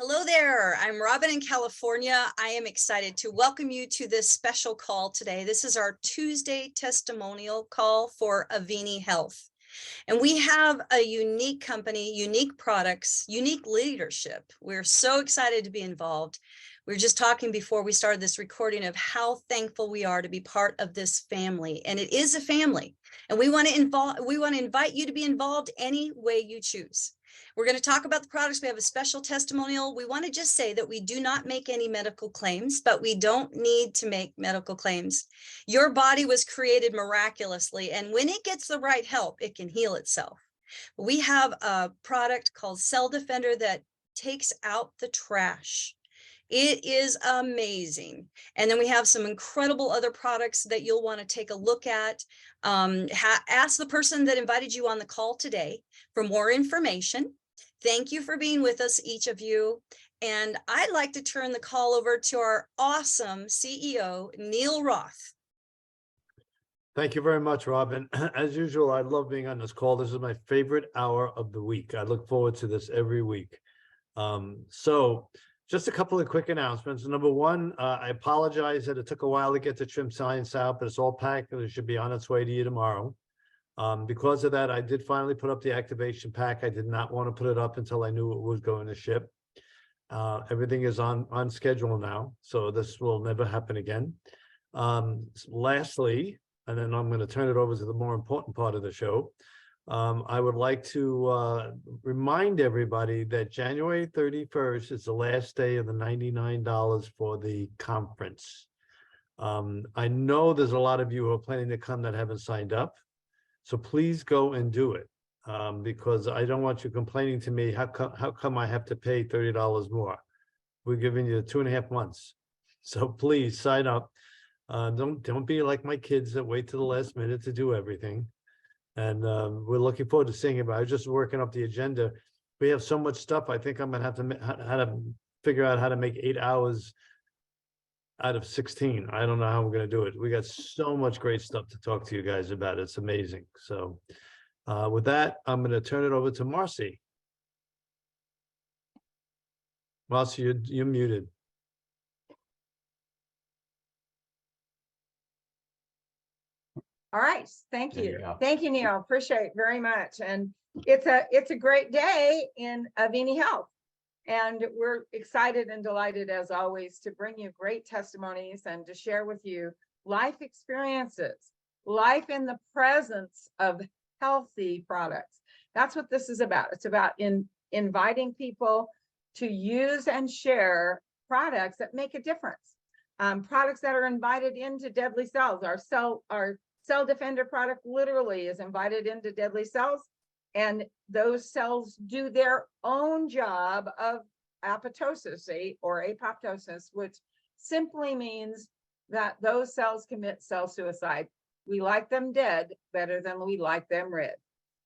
Hello there. I'm Robin in California. I am excited to welcome you to this special call today. This is our Tuesday testimonial call for Avini Health. And we have a unique company, unique products, unique leadership. We're so excited to be involved. We were just talking before we started this recording of how thankful we are to be part of this family. And it is a family. And we want to invite you to be involved any way you choose. We're going to talk about the products. We have a special testimonial. We want to just say that we do not make any medical claims, but we don't need to make medical claims. Your body was created miraculously, and when it gets the right help, it can heal itself. We have a product called Cell Defender that takes out the trash. It is amazing. And then we have some incredible other products that you'll want to take a look at. Ask the person that invited you on the call today for more information. Thank you for being with us, each of you. And I'd like to turn the call over to our awesome CEO, Neil Roth. Thank you very much, Robin. As usual, I love being on this call. This is my favorite hour of the week. I look forward to this every week. So just a couple of quick announcements. Number one, I apologize that it took a while to get the trim science out, but it's all packed and it should be on its way to you tomorrow. Because of that, I did finally put up the activation pack. I did not want to put it up until I knew it was going to ship. Everything is on schedule now, so this will never happen again. Lastly, and then I'm going to turn it over to the more important part of the show. I would like to remind everybody that January 31st is the last day of the $99 for the conference. I know there's a lot of you who are planning to come that haven't signed up. So please go and do it, because I don't want you complaining to me, how come I have to pay $30 more? We're giving you 2.5 months. So please sign up. Don't be like my kids that wait to the last minute to do everything. And we're looking forward to seeing it. But I was just working up the agenda. We have so much stuff. I think I'm going to have to figure out how to make 8 hours out of 16. I don't know how I'm going to do it. We got so much great stuff to talk to you guys about. It's amazing. So with that, I'm going to turn it over to Marcy. Marcy, you're muted. All right, thank you. Thank you, Neil. Appreciate it very much. And it's a great day in Avini Health. And we're excited and delighted, as always, to bring you great testimonies and to share with you life experiences, life in the presence of healthy products. That's what this is about. It's about inviting people to use and share products that make a difference. Products that are invited into deadly cells. Our Cell Defender product literally is invited into deadly cells, and those cells do their own job of apoptosis or apoptosis, which simply means that those cells commit cell suicide. We like them dead better than we like them rid.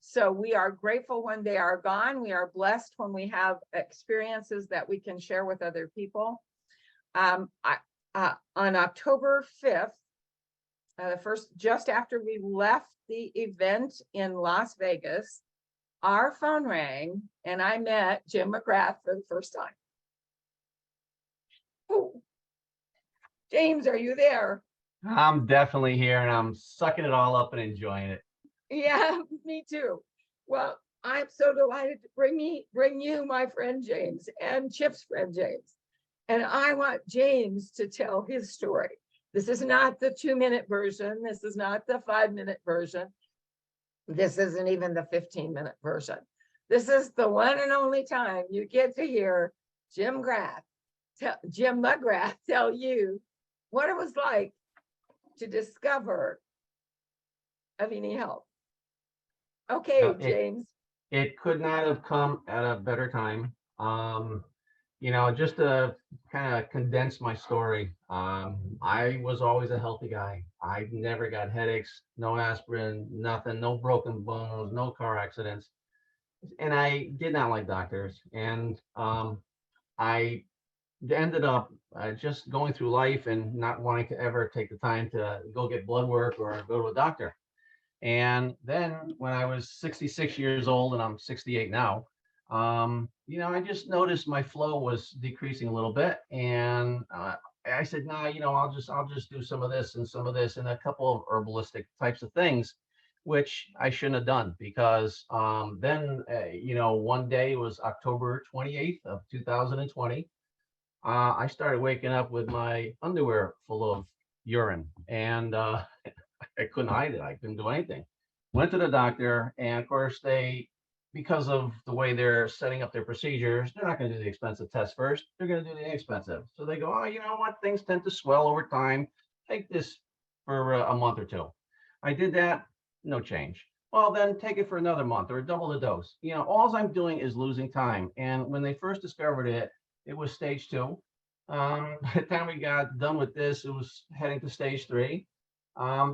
So we are grateful when they are gone. We are blessed when we have experiences that we can share with other people. On October 5th, just after we left the event in Las Vegas, our phone rang and I met Jim McGrath for the first time. Oh, James, are you there? I'm definitely here and I'm sucking it all up and enjoying it. Yeah, me too. Well, I'm so delighted to bring you my friend James and Chip's friend James. And I want James to tell his story. This is not the 2-minute version. This is not the 5-minute version. This isn't even the 15-minute version. This is the one and only time you get to hear Jim McGrath tell you what it was like to discover Avini Health. Okay, James. It could not have come at a better time. Just to kind of condense my story, I was always a healthy guy. I never got headaches, no aspirin, nothing, no broken bones, no car accidents. And I did not like doctors. And I ended up just going through life and not wanting to ever take the time to go get blood work or go to a doctor. And then when I was 66 years old, and I'm 68 now, I just noticed my flow was decreasing a little bit, and I said, nah, I'll just do some of this and some of this and a couple of herbalistic types of things, which I shouldn't have done because then, one day was October 28th of 2020. I started waking up with my underwear full of urine, and I couldn't hide it. I couldn't do anything. Went to the doctor, and of course, because of the way they're setting up their procedures, they're not going to do the expensive test first. They're going to do the inexpensive. So they go, oh, you know what? Things tend to swell over time. Take this for a month or two. I did that, no change. Well, then take it for another month or double the dose. All I'm doing is losing time. And when they first discovered it, it was stage 2. By the time we got done with this, it was heading to stage 3.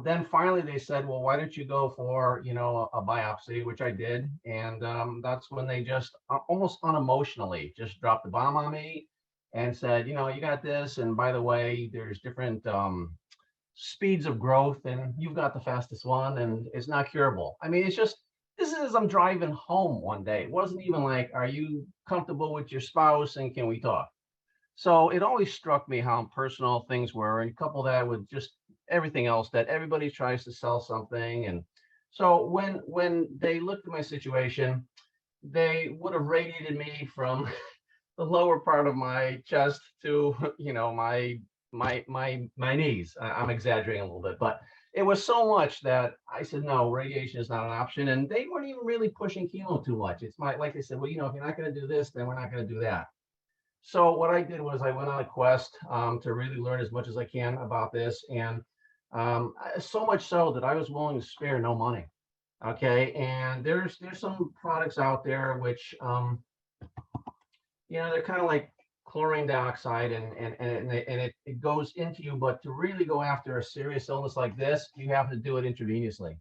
Then finally they said, well, why don't you go for, a biopsy, which I did. And that's when they just almost unemotionally just dropped the bomb on me and said, you got this. And by the way, there's different speeds of growth and you've got the fastest one and it's not curable. I mean, this is, I'm driving home one day. It wasn't even like, are you comfortable with your spouse and can we talk? So it always struck me how impersonal things were, and couple that with just everything else that everybody tries to sell something. And so when they looked at my situation, they would have radiated me from the lower part of my chest to my knees. I'm exaggerating a little bit, but it was so much that I said no, radiation is not an option, and they weren't even really pushing chemo too much. It's like they said, well, if you're not going to do this, then we're not going to do that. So what I did was I went on a quest to really learn as much as I can about this, and so much so that I was willing to spare no money. Okay, and there's some products out there which they're kind of like chlorine dioxide, and it goes into you, but to really go after a serious illness like this, you have to do it intravenously.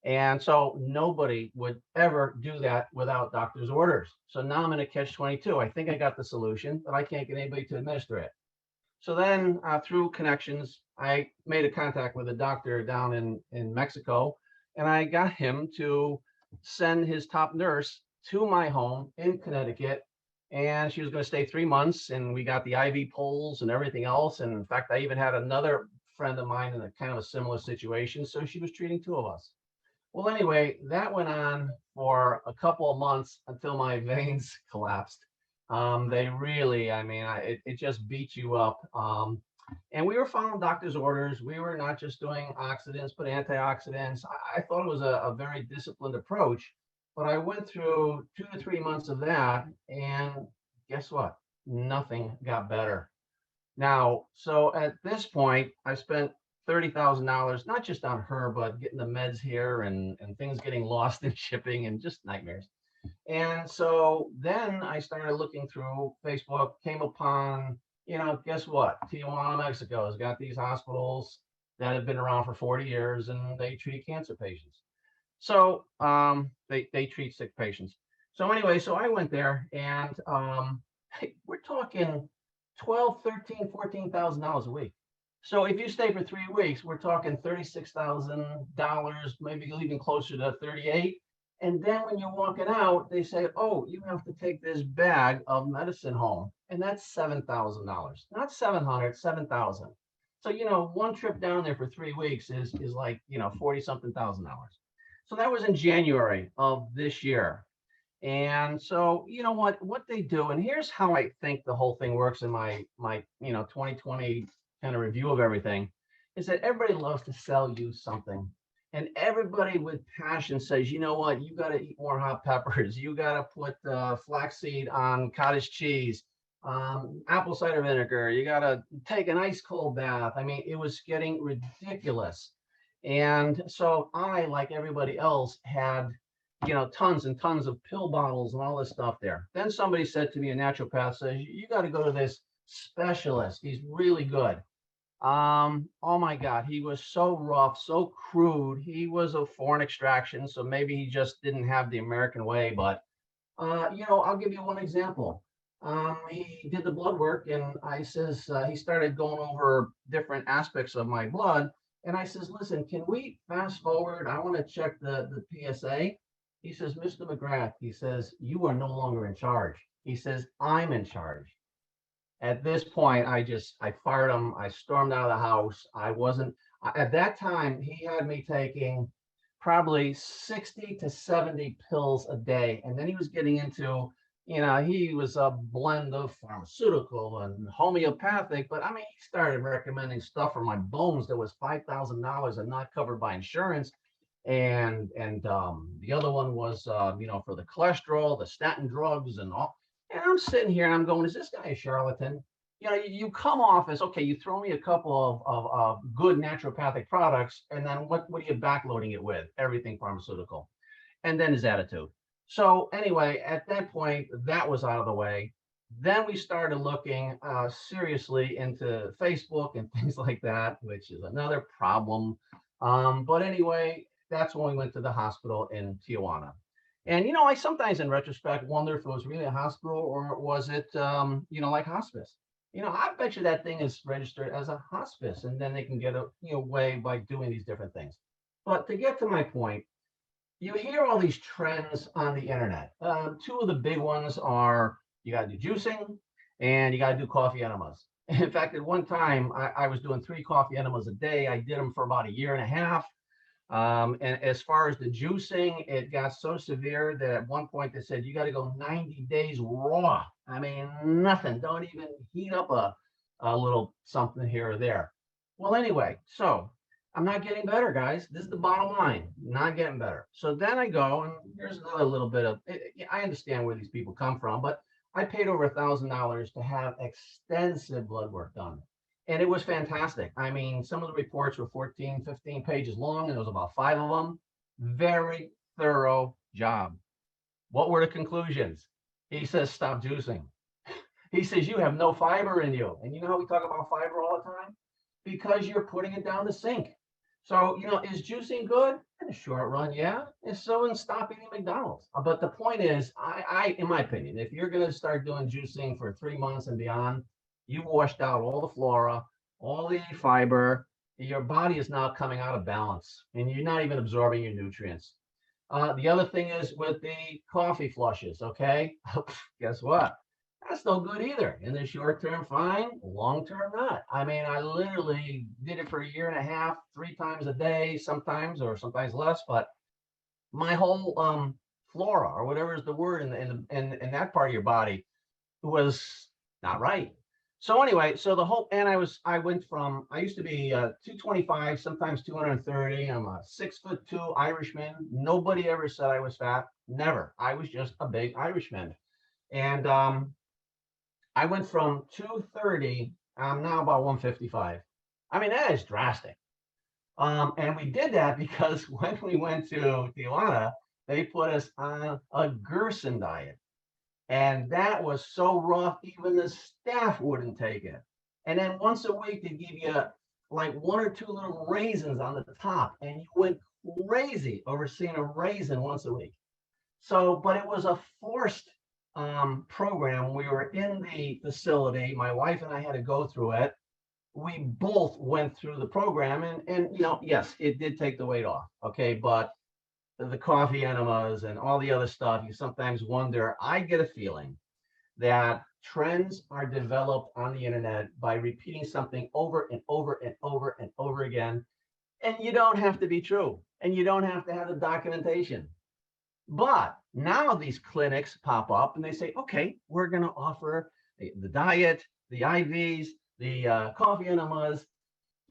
And so nobody would ever do that without doctor's orders. So now I'm in a catch-22. I think I got the solution, but I can't get anybody to administer it. So then through connections, I made a contact with a doctor down in Mexico, and I got him to send his top nurse to my home in Connecticut. And she was going to stay 3 months, and we got the IV poles and everything else. And in fact, I even had another friend of mine in a kind of a similar situation. So she was treating 2 of us. Well, anyway, that went on for a couple of months until my veins collapsed. They really, it just beat you up. And we were following doctor's orders. We were not just doing oxidants, but antioxidants. I thought it was a very disciplined approach, but I went through 2 to 3 months of that, and guess what? Nothing got better. Now, so at this point, I spent $30,000, not just on her, but getting the meds here and things getting lost in shipping and just nightmares. And so then I started looking through Facebook, came upon, guess what? Tijuana, Mexico has got these hospitals that have been around for 40 years and they treat cancer patients. So they treat sick patients. So anyway, so I went there and we're talking $12, $13, $14,000 a week. So if you stay for 3 weeks, we're talking $36,000, maybe even closer to 38. And then when you're walking out, they say, oh, you have to take this bag of medicine home. And that's $7,000, not 700, 7,000. So, one trip down there for 3 weeks is like, 40 something $1,000. So that was in January of this year. And so, what they do, and here's how I think the whole thing works in my 2020 kind of review of everything, is that everybody loves to sell you something. And everybody with passion says, you know what, you got to eat more hot peppers. You got to put flaxseed on cottage cheese, apple cider vinegar. You got to take an ice cold bath. I mean, it was getting ridiculous. And so I, like everybody else, had tons and tons of pill bottles and all this stuff there. Then somebody said to me, a naturopath says, you got to go to this specialist. He's really good. Oh my God, he was so rough, so crude. He was of foreign extraction, so maybe he just didn't have the American way. But I'll give you one example. He did the blood work, and I says he started going over different aspects of my blood. And I says, listen, can we fast forward? I want to check the PSA. He says, Mr. McGrath, he says, you are no longer in charge. He says, I'm in charge. At this point, I fired him. I stormed out of the house. At that time, he had me taking probably 60 to 70 pills a day. And then he was getting into, he was a blend of pharmaceutical and homeopathic. But I mean, he started recommending stuff for my bones that was $5,000 and not covered by insurance. And the other one was, for the cholesterol, the statin drugs and all. And I'm sitting here and I'm going, is this guy a charlatan? You come off as, okay, you throw me a couple of good naturopathic products, and then what are you backloading it with? Everything pharmaceutical. And then his attitude. So anyway, at that point, that was out of the way. Then we started looking seriously into Facebook and things like that, which is another problem. But anyway, that's when we went to the hospital in Tijuana. And, I sometimes in retrospect wonder if it was really a hospital or was it, like hospice. I bet you that thing is registered as a hospice, and then they can get away by doing these different things. But to get to my point, you hear all these trends on the internet. Two of the big ones are you got to do juicing and you got to do coffee enemas. In fact, at one time, I was doing 3 coffee enemas a day. I did them for about 1.5 years. And as far as the juicing, it got so severe that at one point they said, you got to go 90 days raw. I mean, nothing. Don't even heat up a little something here or there. Well, anyway, so I'm not getting better, guys. This is the bottom line. Not getting better. So then I go, and here's another little bit of, I understand where these people come from, but I paid over $1,000 to have extensive blood work done. And it was fantastic. I mean, some of the reports were 14, 15 pages long, and there was about 5 of them. Very thorough job. What were the conclusions? He says, stop juicing. He says, you have no fiber in you. And you know how we talk about fiber all the time? Because you're putting it down the sink. So, is juicing good? In the short run, yeah. And so then stop eating McDonald's. But the point is, I in my opinion, if you're going to start doing juicing for 3 months and beyond, you've washed out all the flora, all the fiber. Your body is now coming out of balance, and you're not even absorbing your nutrients. The other thing is with the coffee flushes, okay? Guess what? That's no good either. In the short term, fine. Long term, not. I mean, I literally did it for 1.5 years, 3 times a day, sometimes less. But my whole flora, or whatever is the word in that part of your body, was not right. So anyway, so the whole, and I used to be 225, sometimes 230. I'm a 6'2" Irishman. Nobody ever said I was fat. Never. I was just a big Irishman. And I went from 230, I'm now about 155. I mean, that is drastic. And we did that because when we went to Tijuana, they put us on a Gerson diet. And that was so rough, even the staff wouldn't take it. And then once a week, they give you like 1 or 2 little raisins on the top. And you went crazy over seeing a raisin once a week. So, but it was a forced program. We were in the facility. My wife and I had to go through it. We both went through the program. And yes, it did take the weight off. Okay, but the coffee enemas and all the other stuff, you sometimes wonder. I get a feeling that trends are developed on the internet by repeating something over and over and over and over again. And you don't have to be true, and you don't have to have the documentation. But now these clinics pop up and they say, okay, we're going to offer the diet, the IVs, the coffee enemas.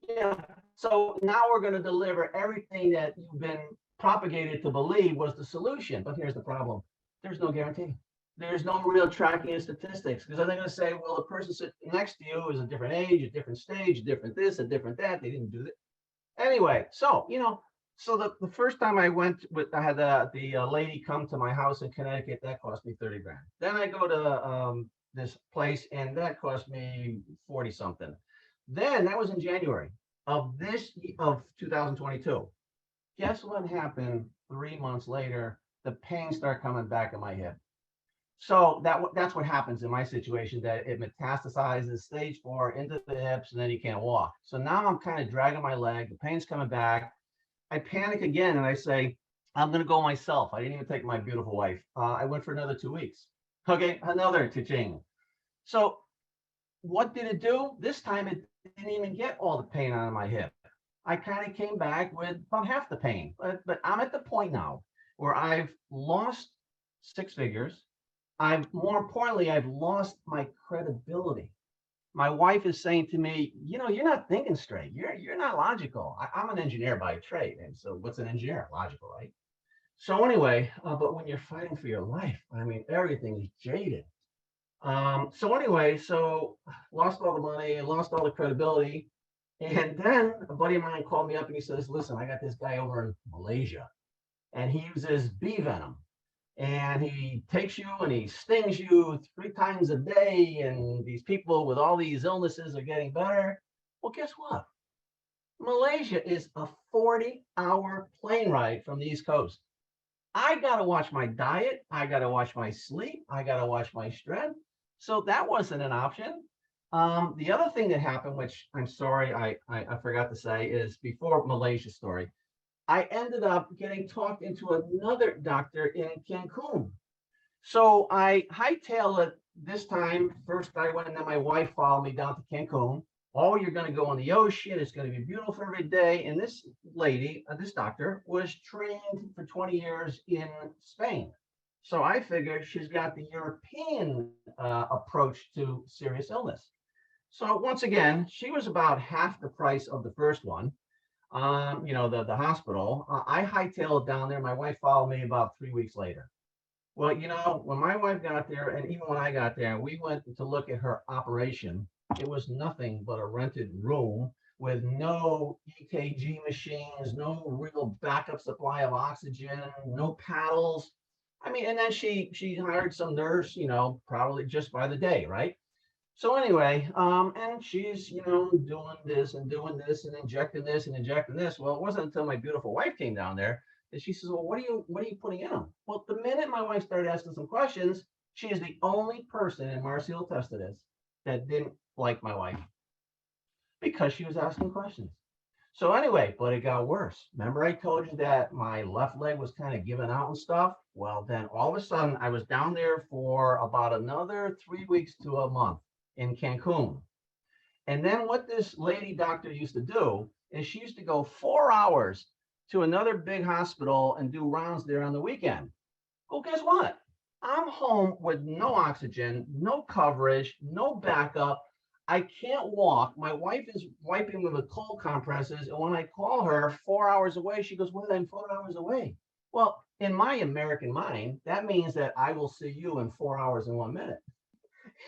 Yeah. So now we're going to deliver everything that you've been propagated to believe was the solution. But here's the problem. There's no guarantee. There's no real tracking of statistics, because they're going to say, well, the person sitting next to you is a different age, a different stage, a different this, a different that. They didn't do that. Anyway, so, so the first time I went I had the lady come to my house in Connecticut. That cost me 30 grand. Then I go to this place, and that cost me 40 something. Then that was in January of 2022. Guess what happened 3 months later? The pain started coming back in my hip. So that's what happens in my situation, that it metastasizes stage 4 into the hips, and then you can't walk. So now I'm kind of dragging my leg. The pain's coming back. I panic again, and I say, I'm going to go myself. I didn't even take my beautiful wife. I went for another 2 weeks. Okay, another cha-ching. So what did it do? This time it didn't even get all the pain out of my hip. I kind of came back with about half the pain. But I'm at the point now where I've lost 6 figures. More importantly, I've lost my credibility. My wife is saying to me, you know, you're not thinking straight. You're not logical. I'm an engineer by trade. And so what's an engineer? Logical, right? So anyway, but when you're fighting for your life, I mean, everything is jaded. So anyway, so lost all the money, lost all the credibility. And then a buddy of mine called me up and he says, listen, I got this guy over in Malaysia and he uses bee venom. And he takes you and he stings you 3 times a day. And these people with all these illnesses are getting better. Well, guess what? Malaysia is a 40-hour plane ride from the East Coast. I got to watch my diet. I got to watch my sleep. I got to watch my strength. So that wasn't an option. The other thing that happened, which I'm sorry, I forgot to say, is before Malaysia story, I ended up getting talked into another doctor in Cancun. So I hightailed it this time. First I went and then my wife followed me down to Cancun. Oh, you're going to go on the ocean. It's going to be beautiful every day. And this lady, this doctor, was trained for 20 years in Spain. So I figured she's got the European approach to serious illness. So once again, she was about half the price of the first one. You know, the hospital. I hightailed down there. My wife followed me about 3 weeks later. Well, you know, when my wife got there, and even when I got there, we went to look at her operation. It was nothing but a rented room with no EKG machines, no real backup supply of oxygen, no paddles. I mean, and then she hired some nurse, you know, probably just by the day, right? So anyway, and she's, you know, doing this and injecting this and injecting this. Well, it wasn't until my beautiful wife came down there that she says, well, what are you putting in them? Well, the minute my wife started asking some questions, she is the only person, and Marcia will test to this, that didn't like my wife because she was asking questions. So anyway, but it got worse. Remember I told you that my left leg was kind of giving out and stuff? Well, then all of a sudden I was down there for about another 3 weeks to a month in Cancun. And then what this lady doctor used to do is she used to go 4 hours to another big hospital and do rounds there on the weekend. Well, guess what? I'm home with no oxygen, no coverage, no backup. I can't walk. My wife is wiping me with cold compresses. And when I call her 4 hours away, she goes, well, I'm 4 hours away. Well, in my American mind, that means that I will see you in 4 hours and 1 minute.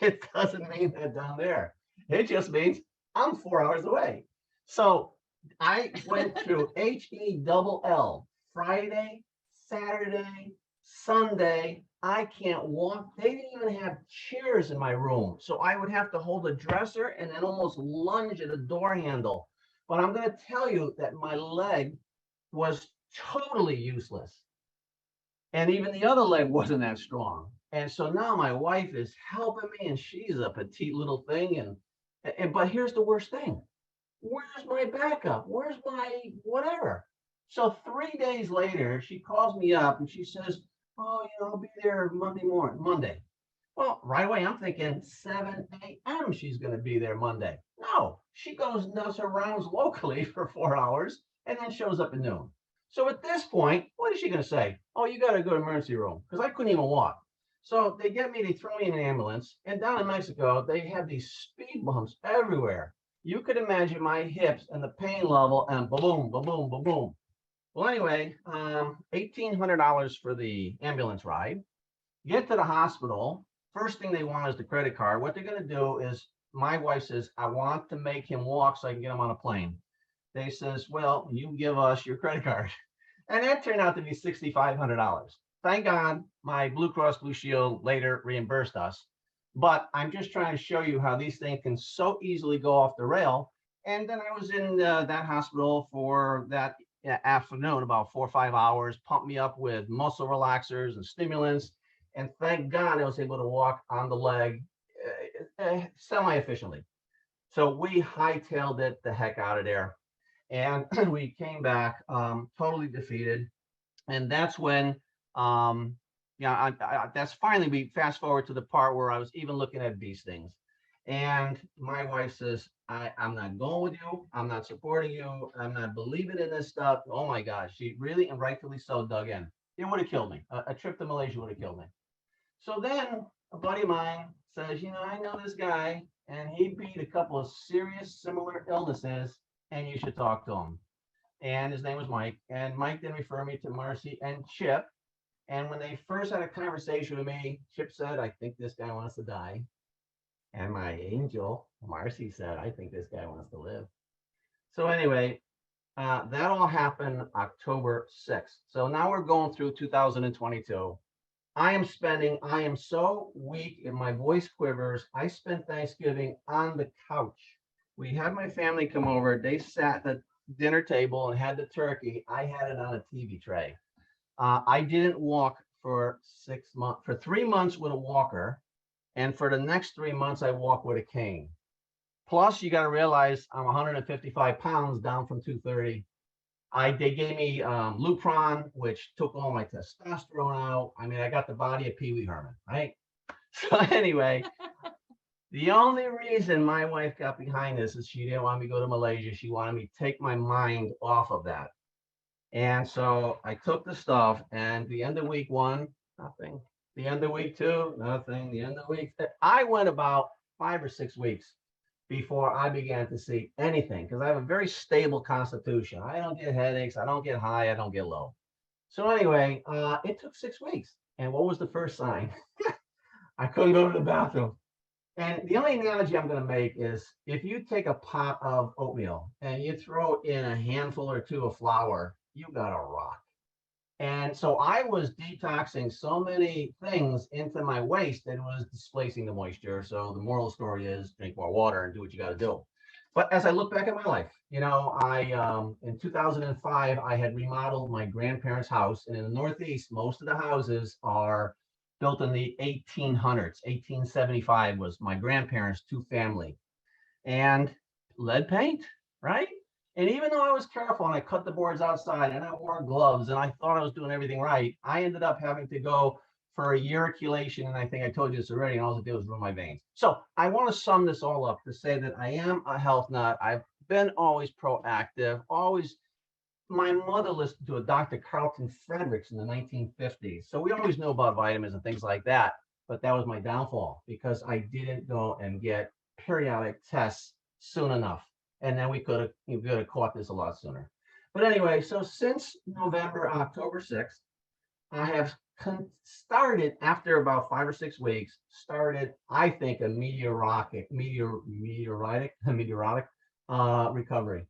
It doesn't mean that down there. It just means I'm 4 hours away. So I went through HELL Friday, Saturday, Sunday. I can't walk. They didn't even have chairs in my room. So I would have to hold a dresser and then almost lunge at a door handle. But I'm going to tell you that my leg was totally useless. And even the other leg wasn't that strong. And so now my wife is helping me, and she's a petite little thing. And but here's the worst thing. Where's my backup? Where's my whatever? So 3 days later, she calls me up and she says, oh, you know, I'll be there Monday. Well, right away, I'm thinking 7 a.m. she's going to be there Monday. No, she goes and does her rounds locally for 4 hours and then shows up at noon. So at this point, what is she going to say? Oh, you got to go to emergency room, because I couldn't even walk. So they throw me in an ambulance, and down in Mexico, they have these speed bumps everywhere. You could imagine my hips and the pain level, and boom, boom, boom, boom, boom. Well, anyway, $1,800 for the ambulance ride. Get to the hospital. First thing they want is the credit card. What they're going to do is, my wife says, I want to make him walk so I can get him on a plane. They says, well, you give us your credit card. And that turned out to be $6,500. Thank God my Blue Cross Blue Shield later reimbursed us. But I'm just trying to show you how these things can so easily go off the rail. And then I was in that hospital for that afternoon, about 4 or 5 hours, pumped me up with muscle relaxers and stimulants. And thank God I was able to walk on the leg semi-efficiently. So we hightailed it the heck out of there. And we came back totally defeated. And that's when, yeah, that's finally, we fast forward to the part where I was even looking at these things. And my wife says, I'm not going with you. I'm not supporting you. I'm not believing in this stuff. Oh my gosh. She really, and rightfully so, dug in. It would have killed me. A trip to Malaysia would have killed me. So then a buddy of mine says, I know this guy and he beat a couple of serious similar illnesses and you should talk to him. And his name was Mike. And Mike then referred me to Marcy and Chip. And when they first had a conversation with me, Chip said, I think this guy wants to die. And my angel, Marcy, said, I think this guy wants to live. So anyway, that all happened October 6th. So now we're going through 2022. I am so weak and my voice quivers. I spent Thanksgiving on the couch. We had my family come over. They sat at the dinner table and had the turkey. I had it on a TV tray. I didn't walk for 6 months, for 3 months with a walker. And for the next 3 months, I walk with a cane. Plus, you got to realize I'm 155 pounds down from 230. They gave me Lupron, which took all my testosterone out. I mean, I got the body of Pee Wee Herman, right? So anyway, the only reason my wife got behind this is she didn't want me to go to Malaysia. She wanted me to take my mind off of that. And so I took the stuff, and the end of week 1, nothing. The end of week 2, nothing. The end of week, I went about 5 or 6 weeks before I began to see anything, because I have a very stable constitution. I don't get headaches. I don't get high. I don't get low. So anyway, it took 6 weeks. And what was the first sign? I couldn't go to the bathroom. And the only analogy I'm going to make is if you take a pot of oatmeal and you throw in a handful or 2 of flour, you got a rock. And so I was detoxing so many things into my waste that it was displacing the moisture. So the moral story is drink more water and do what you got to do. But as I look back at my life, in 2005, I had remodeled my grandparents' house. And in the Northeast, most of the houses are built in the 1800s. 1875 was my grandparents' 2-family. And lead paint, right? And even though I was careful and I cut the boards outside and I wore gloves and I thought I was doing everything right, I ended up having to go for a uriculation. And I think I told you this already, and all it did was ruin my veins. So I want to sum this all up to say that I am a health nut. I've been always proactive, always. My mother listened to a Dr. Carlton Fredericks in the 1950s. So we always knew about vitamins and things like that. But that was my downfall because I didn't go and get periodic tests soon enough. And then we could have caught this a lot sooner. But anyway, so since October 6th, I have started, after about 5 or 6 weeks, I think, a meteoric recovery.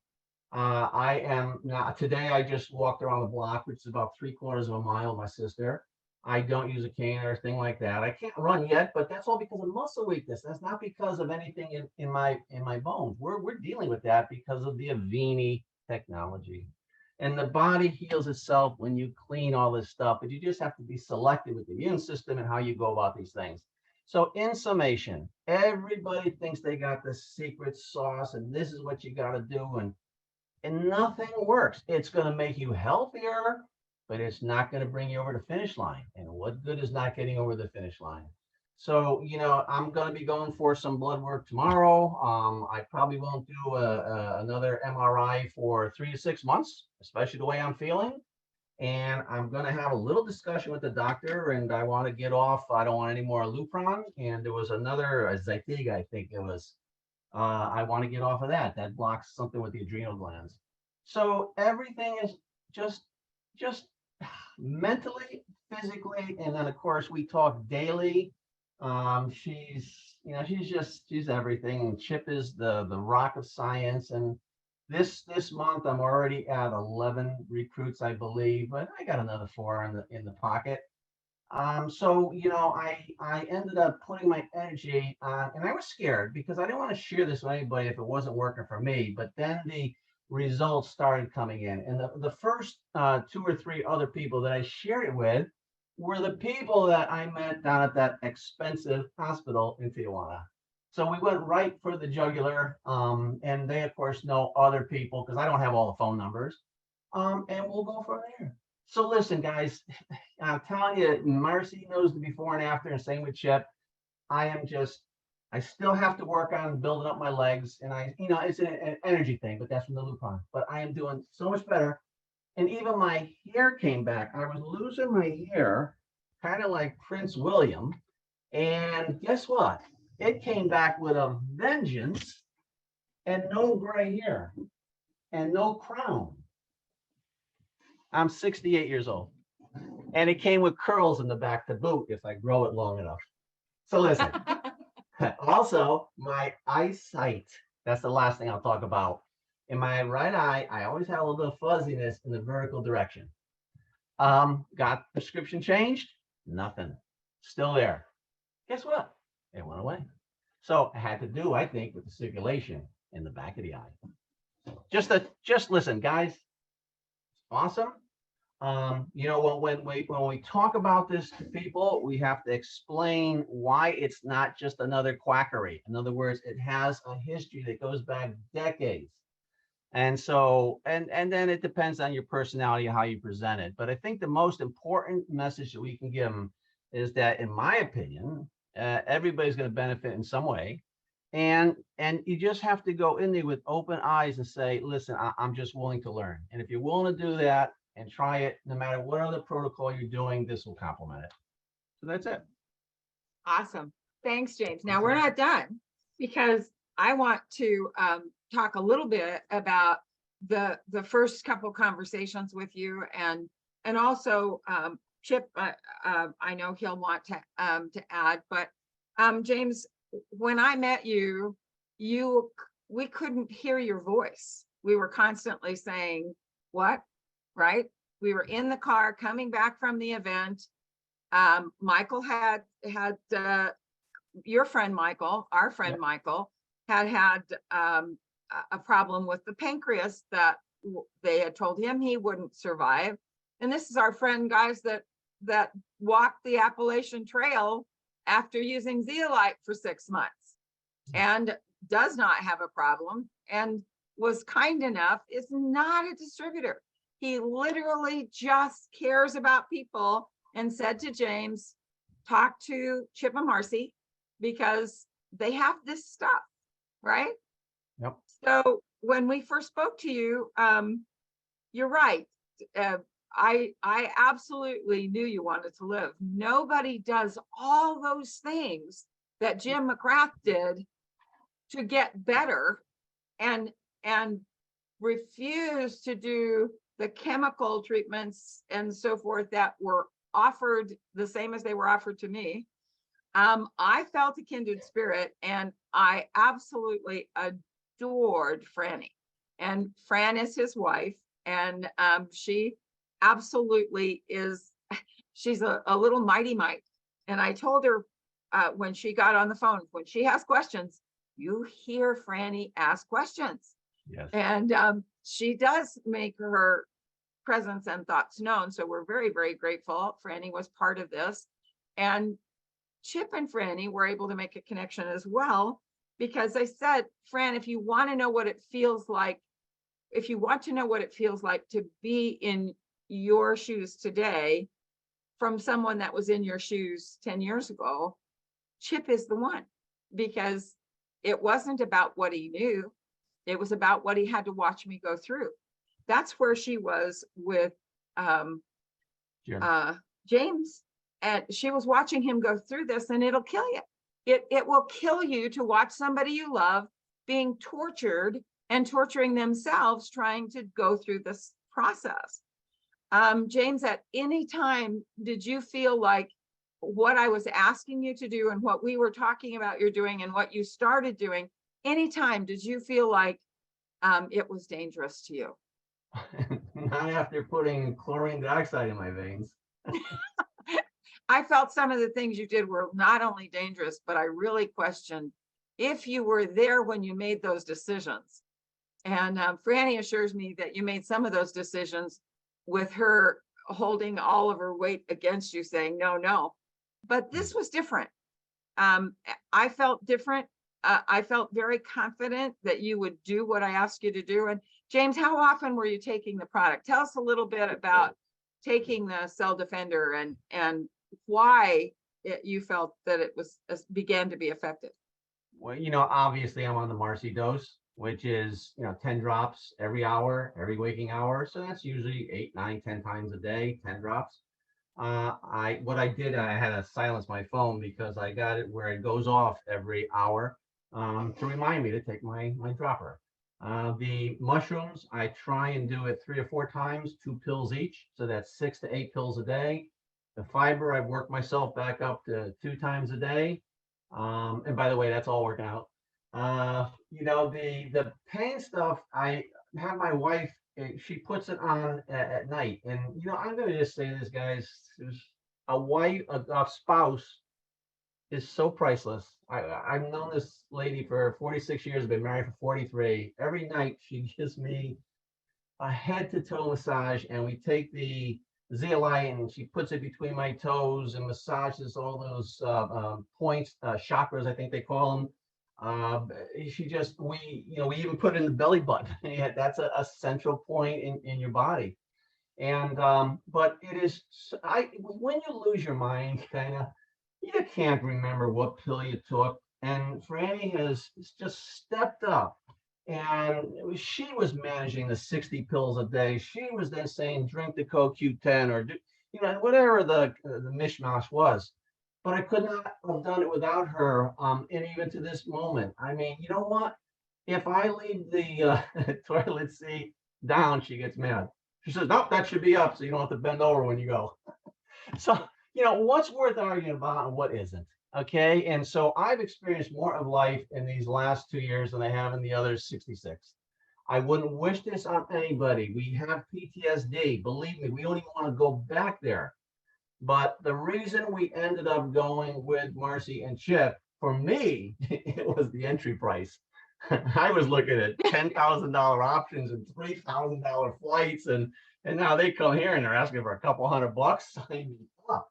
I am now, today I just walked around the block, which is about 3/4 of a mile with my sister. I don't use a cane or anything like that. I can't run yet, but that's all because of muscle weakness. That's not because of anything in my bones. We're dealing with that because of the Avini technology. And the body heals itself when you clean all this stuff, but you just have to be selective with the immune system and how you go about these things. So in summation, everybody thinks they got the secret sauce and this is what you got to do, and nothing works. It's going to make you healthier, but it's not going to bring you over the finish line. And what good is not getting over the finish line? So, I'm going to be going for some blood work tomorrow. I probably won't do another MRI for 3 to 6 months, especially the way I'm feeling. And I'm going to have a little discussion with the doctor, and I want to get off. I don't want any more Lupron. And there was another Zytiga, I think it was. I want to get off of that. That blocks something with the adrenal glands. So everything is just mentally, physically, and then of course we talk daily. She's everything. And Chip is the rock of science. And this month I'm already at 11 recruits, I believe, but I got another 4 in the pocket. So I ended up putting my energy on, and I was scared because I didn't want to share this with anybody if it wasn't working for me. But then the results started coming in, and the first 2 or 3 other people that I shared it with were the people that I met down at that expensive hospital in Tijuana. So we went right for the jugular, and they of course know other people because I don't have all the phone numbers, and we'll go from there. So listen, guys, I'm telling you, Marcy knows the before and after, and same with Chip. I still have to work on building up my legs, and it's an energy thing, but that's from the Lupron. But I am doing so much better. And even my hair came back. I was losing my hair, kind of like Prince William. And guess what? It came back with a vengeance, and no gray hair and no crown. I'm 68 years old. And it came with curls in the back to boot if I grow it long enough. So listen, also my eyesight, that's the last thing I'll talk about. In my right eye, I always had a little bit of fuzziness in the vertical direction. Got prescription changed, nothing, still there. Guess what? It went away. So I had to do, I think, with the circulation in the back of the eye. Just listen, guys. Awesome. When we talk about this to people, we have to explain why it's not just another quackery. In other words, it has a history that goes back decades. And so, and then it depends on your personality, how you present it. But I think the most important message that we can give them is that, in my opinion, everybody's going to benefit in some way. And you just have to go in there with open eyes and say, listen, I'm just willing to learn. And if you're willing to do that and try it, no matter what other protocol you're doing, this will complement it. So that's it. Awesome. Thanks, James. Now we're not done, because I want to talk a little bit about the first couple conversations with you, and also Chip. I know he'll want to add, but James, when I met you, we couldn't hear your voice. We were constantly saying, what? Right? We were in the car coming back from the event. Michael had your friend Michael, our friend Michael, had a problem with the pancreas that they had told him he wouldn't survive. And this is our friend, guys, that walked the Appalachian Trail after using zeolite for 6 months and does not have a problem, and was kind enough, is not a distributor. He literally just cares about people, and said to James, talk to Chip and Marcy, because they have this stuff, right? Yep. So when we first spoke to you, you're right. I absolutely knew you wanted to live. Nobody does all those things that Jim McGrath did to get better, and refuse to do the chemical treatments and so forth that were offered the same as they were offered to me. I felt a kindred spirit, and I absolutely adored Franny. And Fran is his wife, and she absolutely is, she's a little mighty mite. And I told her when she got on the phone, when she has questions, you hear Franny ask questions. Yes. And she does make her presence and thoughts known. So we're very, very grateful Franny was part of this. And Chip and Franny were able to make a connection as well, because I said, Fran, if you want to know what it feels like, if you want to know what it feels like to be in your shoes today from someone that was in your shoes 10 years ago, Chip is the one, because it wasn't about what he knew. It was about what he had to watch me go through. That's where she was with James. And she was watching him go through this, and it'll kill you. It will kill you to watch somebody you love being tortured and torturing themselves trying to go through this process. James, at any time, did you feel like what I was asking you to do and what we were talking about you're doing and what you started doing, anytime did you feel like it was dangerous to you? Not after putting chlorine dioxide in my veins. I felt some of the things you did were not only dangerous, but I really questioned if you were there when you made those decisions. And Franny assures me that you made some of those decisions with her holding all of her weight against you, saying, no, no. But this was different. I felt different. I felt very confident that you would do what I asked you to do. And James, how often were you taking the product? Tell us a little bit about taking the Cell Defender and why you felt that it was began to be effective? Well, obviously I'm on the Marcy dose, which is, 10 drops every hour, every waking hour. So that's usually 8, 9, 10 times a day, 10 drops. What I did, I had to silence my phone because I got it where it goes off every hour to remind me to take my dropper. The mushrooms, I try and do it 3 or 4 times, 2 pills each. So that's 6 to 8 pills a day. The fiber, I've worked myself back up to 2 times a day. And by the way, that's all working out. The pain stuff, I have my wife, she puts it on at night. And, I'm going to just say this, guys, a wife, a spouse is so priceless. I've known this lady for 46 years, been married for 43. Every night she gives me a head to toe massage, and we take the zeolite and she puts it between my toes and massages all those points, chakras, I think they call them. We even put it in the belly button. Yeah, that's a central point in your body. And but it is, when you lose your mind, you can't remember what pill you took. And Franny has just stepped up, and she was managing the 60 pills a day. She was then saying, drink the CoQ10 or whatever the mishmash was. But I could not have done it without her. And even to this moment, I mean, you know what? If I leave the toilet seat down, she gets mad. She says, nope, that should be up so you don't have to bend over when you go. So, what's worth arguing about and what isn't? Okay. And so I've experienced more of life in these last 2 years than I have in the other 66. I wouldn't wish this on anybody. We have PTSD. Believe me, we don't even want to go back there. But the reason we ended up going with Marcy and Chip, for me, it was the entry price. I was looking at $10,000 options and $3,000 flights, and now they come here and they're asking for a couple $100. Sign me up.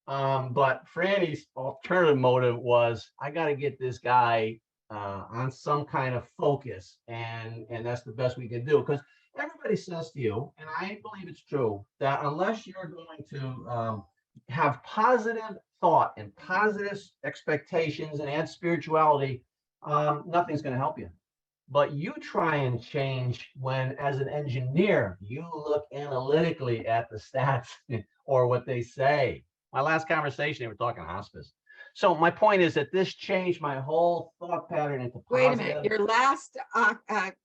But Franny's alternative motive was, I got to get this guy on some kind of focus, and that's the best we can do. Because everybody says to you, and I believe it's true, that unless you're going to have positive thought and positive expectations and add spirituality, nothing's going to help you. But you try and change when, as an engineer, you look analytically at the stats or what they say. My last conversation, they were talking hospice. So my point is that this changed my whole thought pattern into positive. Wait a minute. Your last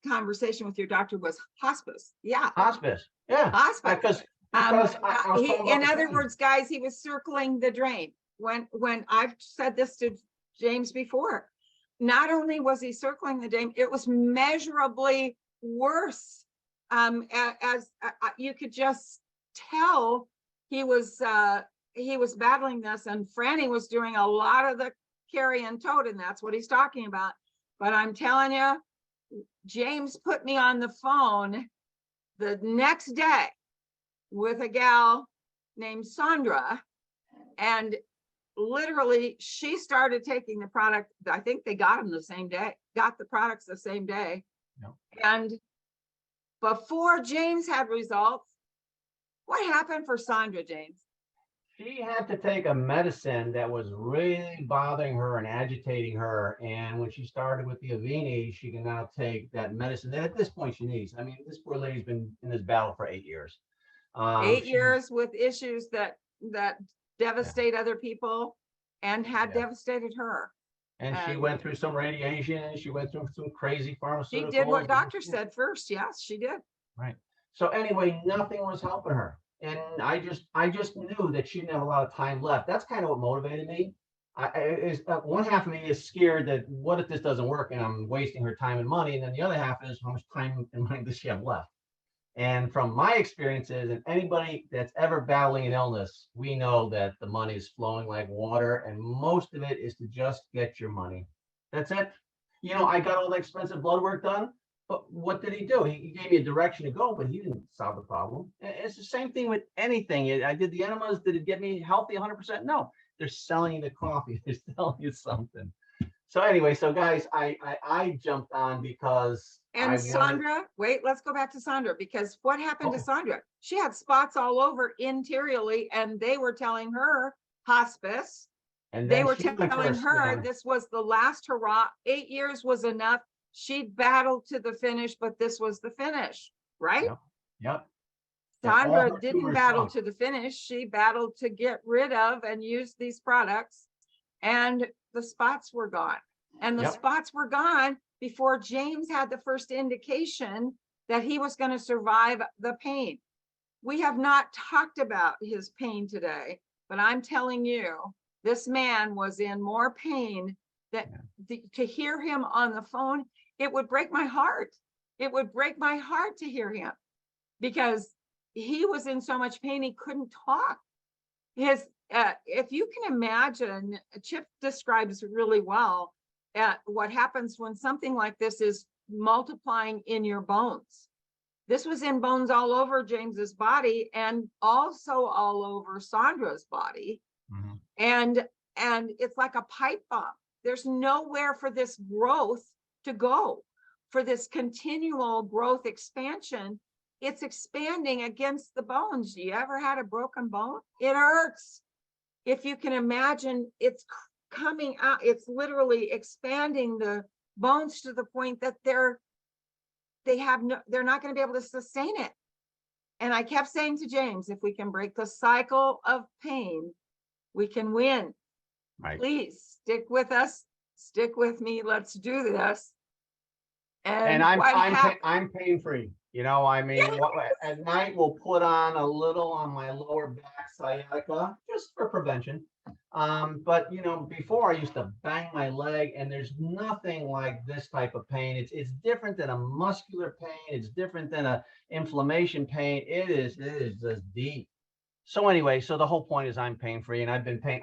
conversation with your doctor was hospice. Yeah. Hospice. Yeah. Hospice. Because in other words, guys, he was circling the drain. When I've said this to James before, not only was he circling the drain, it was measurably worse. As you could just tell, he was battling this, and Franny was doing a lot of the carry and tote, and that's what he's talking about. But I'm telling you, James put me on the phone the next day with a gal named Sandra, and literally she started taking the product. I think they got the products the same day. Yep. And before James had results, what happened for Sandra, James? She had to take a medicine that was really bothering her and agitating her. And when she started with the Avini, she can now take that medicine that at this point she needs. I mean, this poor lady's been in this battle for 8 years. 8 years with issues that devastate other people and had devastated her. And she went through some radiation. She went through some crazy pharmaceuticals. She did what doctor said first. Yes, she did. Right. So anyway, nothing was helping her. And I just knew that she didn't have a lot of time left. That's kind of what motivated me. One half of me is scared that what if this doesn't work and I'm wasting her time and money? And then the other half is how much time and money does she have left? And from my experiences, and anybody that's ever battling an illness, we know that the money is flowing like water, and most of it is to just get your money. That's it. I got all the expensive blood work done, but what did he do? He gave me a direction to go, but he didn't solve the problem. It's the same thing with anything. I did the enemas. Did it get me healthy 100%? No. They're selling you the coffee. They're selling you something. So anyway, so guys, I jumped on because And Sandra, wait, let's go back to Sandra, because what happened to Sandra? She had spots all over interiorly, and they were telling her hospice. and They then were she went for a telling her scan. this was the last hurrah. 8 years was enough. She battled to the finish, but this was the finish, right? Yep. Yep. And all Sandra her didn't tumors battle shrunk. to the finish. She battled to get rid of and use these products, and the spots were gone. And the Yep. spots were gone before James had the first indication that he was going to survive the pain. We have not talked about his pain today, but I'm telling you, this man was in more pain that to hear him on the phone, it would break my heart. It would break my heart to hear him, because he was in so much pain he couldn't talk. His if you can imagine, Chip describes really well what happens when something like this is multiplying in your bones. This was in bones all over James's body, and also all over Sandra's body. Mhm. And it's like a pipe bomb. There's nowhere for this growth to go, for this continual growth expansion. It's expanding against the bones. You ever had a broken bone? It hurts. If you can imagine, it's coming out, it's literally expanding the bones to the point that they're not going to be able to sustain it. And I kept saying to James, if we can break the cycle of pain, we can win. Right. Please stick with us. Stick with me. Let's do this. And I'm pain free. You know, I mean, at night we'll put on a little on my lower back sciatica just for prevention. But you know, before I used to bang my leg, and there's nothing like this type of pain. It's different than a muscular pain. It's different than a inflammation pain. It is just deep. So anyway, so the whole point is I'm pain free, and I've been pain.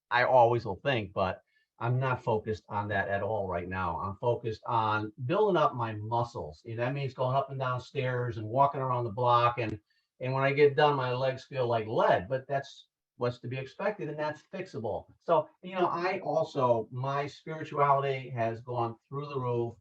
I always will think, but I'm not focused on that at all right now. I'm focused on building up my muscles. You know, that means going up and down stairs and walking around the block. And when I get done, my legs feel like lead, but that's what's to be expected, and that's fixable. So, you know, my spirituality has gone through the roof.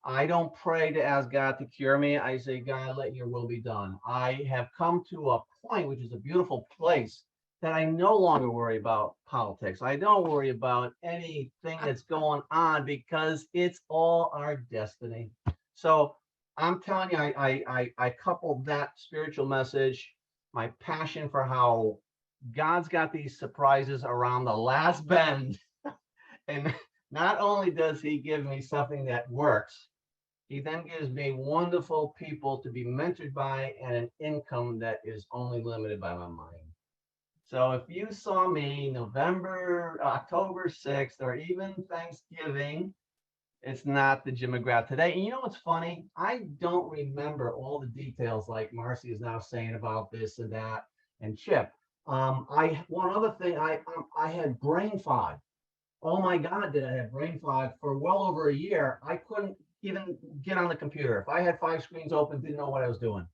I don't pray to ask God to cure me. I say, God, let your will be done. I have come to a point, which is a beautiful place, that I no longer worry about politics. I don't worry about anything that's going on, because it's all our destiny. So I'm telling you, I coupled that spiritual message, my passion for how God's got these surprises around the last bend. And not only does he give me something that works, he then gives me wonderful people to be mentored by, and an income that is only limited by my mind. So if you saw me October 6th, or even Thanksgiving, it's not the Jim McGrath today. And you know what's funny? I don't remember all the details like Marcy is now saying about this and that, and Chip. One other thing, I had brain fog. Oh my God, did I have brain fog for well over a year? I couldn't even get on the computer. If I had 5 screens open, didn't know what I was doing.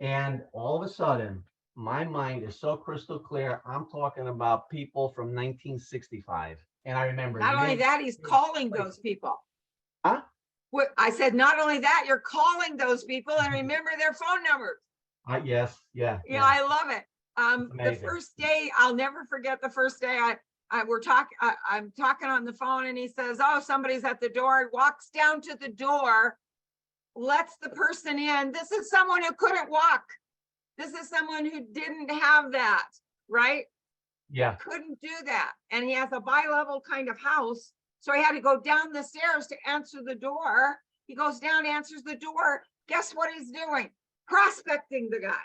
And all of a sudden, my mind is so crystal clear. I'm talking about people from 1965. And I remember. Not only that, he's calling those people. Huh? What I said, not only that, you're calling those people and remember their phone numbers. Yes. Yeah. Yeah, I love it. The first day, I'll never forget the first day I'm talking on the phone, and he says, oh, somebody's at the door, walks down to the door, lets the person in. This is someone who couldn't walk. This is someone who didn't have that, right? Yeah. Couldn't do that. And he has a bi-level kind of house. So he had to go down the stairs to answer the door. He goes down, answers the door. Guess what he's doing? Prospecting the guy.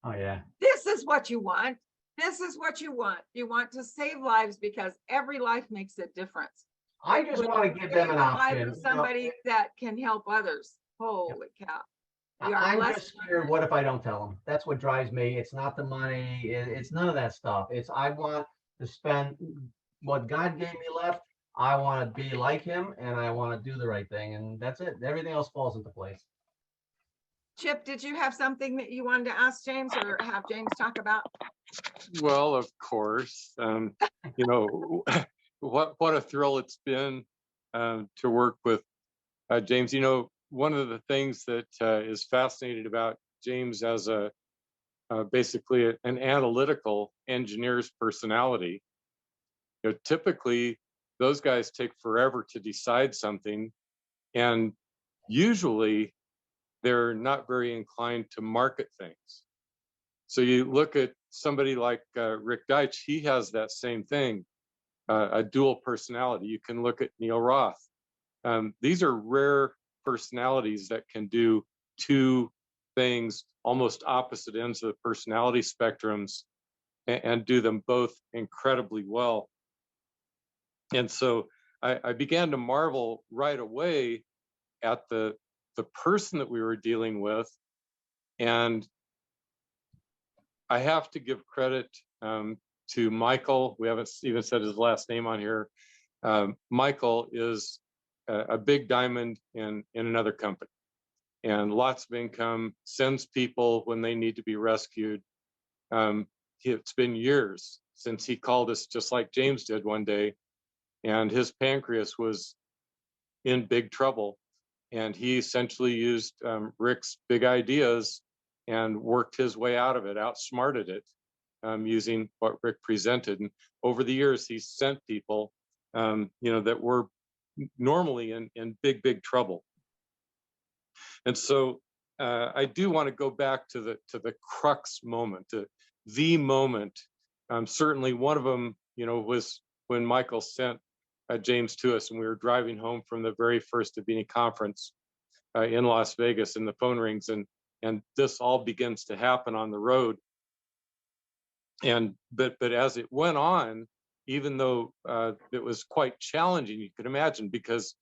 Oh, yeah. This is what you want. This is what you want. You want to save lives, because every life makes a difference. I just want to give them an option. Somebody that can help others. Holy cow. I'm just scared. What if I don't tell them? That's what drives me. It's not the money. It's none of that stuff. I want to spend what God gave me left. I want to be like him, and I want to do the right thing. And that's it. Everything else falls into place. Chip, did you have something that you wanted to ask James, or have James talk about? Well, of course, you know, what a thrill it's been to work with James. You know, one of the things that is fascinating about James as a basically an analytical engineer's personality. You know, typically those guys take forever to decide something, and usually they're not very inclined to market things. So you look at somebody like Rick Deitch, he has that same thing, a dual personality. You can look at Neil Roth. These are rare personalities that can do two things, almost opposite ends of the personality spectrums, and do them both incredibly well. And so I began to marvel right away at the person that we were dealing with. And I have to give credit to Michael. We haven't even said his last name on here. Michael is a big diamond in another company, and lots of income, sends people when they need to be rescued. It's been years since he called us, just like James did one day, and his pancreas was in big trouble. And he essentially used Rick's big ideas and worked his way out of it, outsmarted it, using what Rick presented. And over the years, he's sent people, you know, that were normally in big trouble. And so I do want to go back to the crux moment, to the moment. Certainly one of them, you know, was when Michael sent James to us, and we were driving home from the very first Avini conference in Las Vegas, and the phone rings, and this all begins to happen on the road. And but as it went on, even though it was quite challenging, you could imagine, because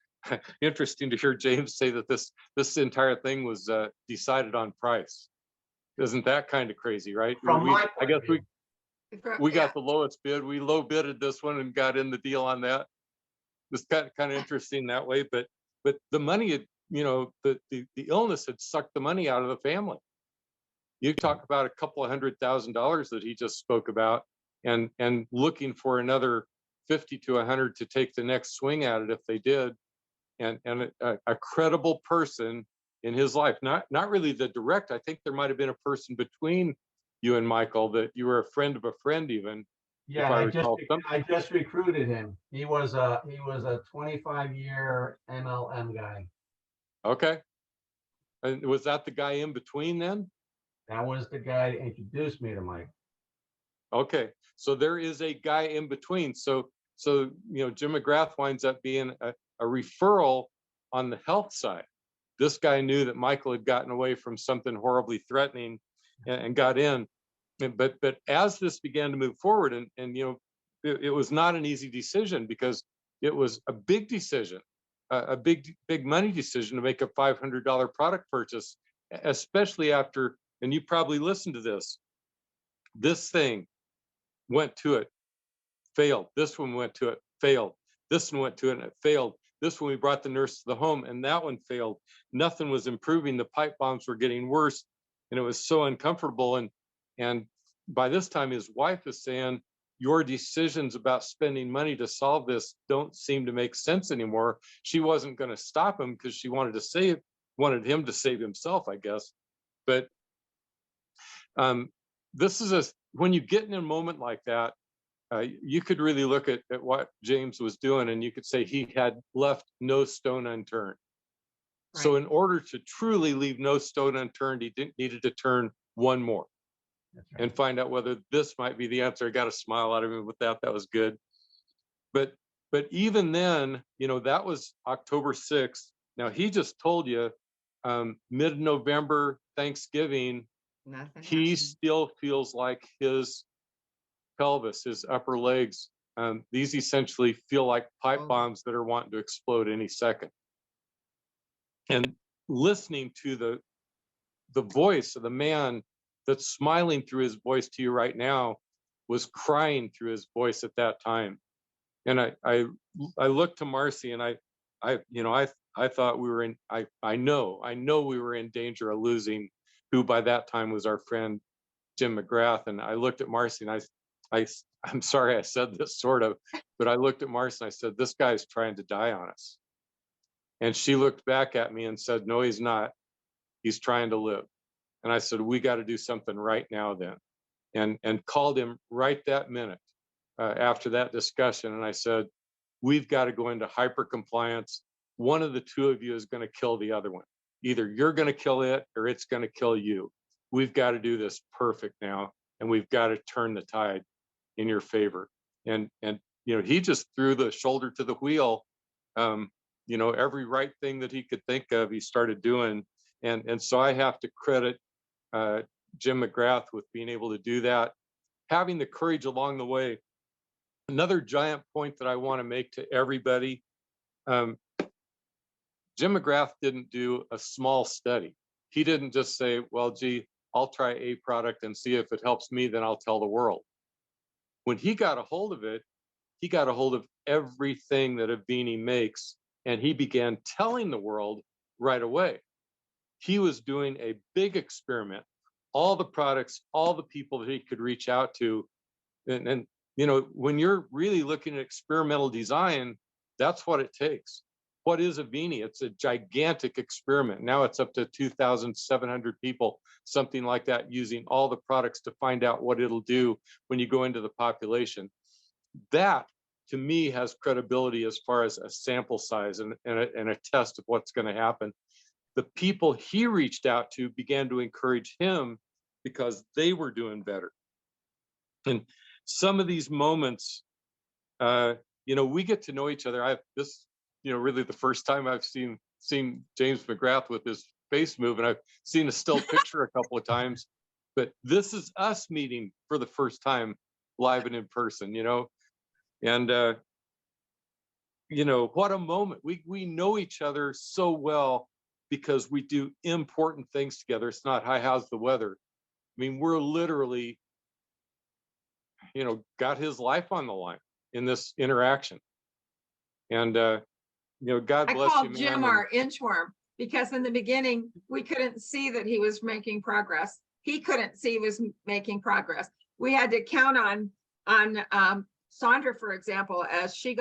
interesting to hear James say that this entire thing was decided on price. Isn't that kind of crazy, right? I guess we got the lowest bid. We low bidded this one and got in the deal on that. It's kind of interesting that way, but the money had, you know, the illness had sucked the money out of the family. You talk about a couple of $100,000 that he just spoke about, and looking for another 50 to 100 to take the next swing at it if they did, and a credible person in his life, not really the direct. I think there might have been a person between you and Michael, that you were a friend of a friend even. Yeah, I just recruited him. He was a 25-year MLM guy. Okay. And was that the guy in between then? That was the guy that introduced me to Mike. Okay, so there is a guy in between. So you know, Jim McGrath winds up being a referral on the health side. This guy knew that Michael had gotten away from something horribly threatening and got in. But as this began to move forward, and you know, it was not an easy decision, because it was a big decision, a big money decision to make a $500 product purchase, especially after, and you probably listened to this thing went to it, failed. This one went to it, failed. This one went to it and it failed. This one we brought the nurse to the home and that one failed. Nothing was improving. The pipe bombs were getting worse, and it was so uncomfortable. And by this time, his wife is saying, your decisions about spending money to solve this don't seem to make sense anymore. She wasn't going to stop him because she wanted him to save himself, I guess. But this is when you get in a moment like that, you could really look at what James was doing, and you could say he had left no stone unturned. Right. So in order to truly leave no stone unturned, he needed to turn one more. That's right. And find out whether this might be the answer. I got a smile out of him with that. That was good. But even then, you know, that was October 6th. Now he just told you mid-November, Thanksgiving, he still feels like his pelvis, his upper legs, these essentially feel like pipe bombs that are wanting to explode any second. And listening to the voice of the man that's smiling through his voice to you right now was crying through his voice at that time. And I looked to Marcy, and I thought we were in, I know we were in danger of losing who by that time was our friend Jim McGrath. And I looked at Marcy, and I'm sorry I said this sort of, but I looked at Marcy and I said, this guy's trying to die on us. And she looked back at me and said, no, he's not. He's trying to live. And I said, we got to do something right now then. And called him right that minute after that discussion. And I said, we've got to go into hyper compliance. One of the two of you is going to kill the other one. Either you're going to kill it or it's going to kill you. We've got to do this perfect now. And we've got to turn the tide in your favor. And he just threw the shoulder to the wheel. Every right thing that he could think of, he started doing. And so I have to credit Jim McGrath with being able to do that, having the courage along the way. Another giant point that I want to make to everybody, Jim McGrath didn't do a small study. He didn't just say, well, gee, I'll try a product and see if it helps me, then I'll tell the world. When he got a hold of it, he got a hold of everything that Avini makes, and he began telling the world right away. He was doing a big experiment, all the products, all the people that he could reach out to. And when you're really looking at experimental design, that's what it takes. What is Avini? It's a gigantic experiment. Now it's up to 2,700 people, something like that, using all the products to find out what it'll do when you go into the population. That, to me, has credibility as far as a sample size and a test of what's going to happen. The people he reached out to began to encourage him because they were doing better. And some of these moments, we get to know each other. Really the first time I've seen James McGrath with his face move, and I've seen a still picture a couple of times, but this is us meeting for the first time live and in person, and what a moment. We know each other so well because we do important things together. It's not, hi, how's the weather? I mean, we're literally, got his life on the line in this interaction. And God bless you, man. I called Jim our inchworm because in the beginning we couldn't see that he was making progress. He couldn't see he was making progress. We had to count on Sandra, for example, as she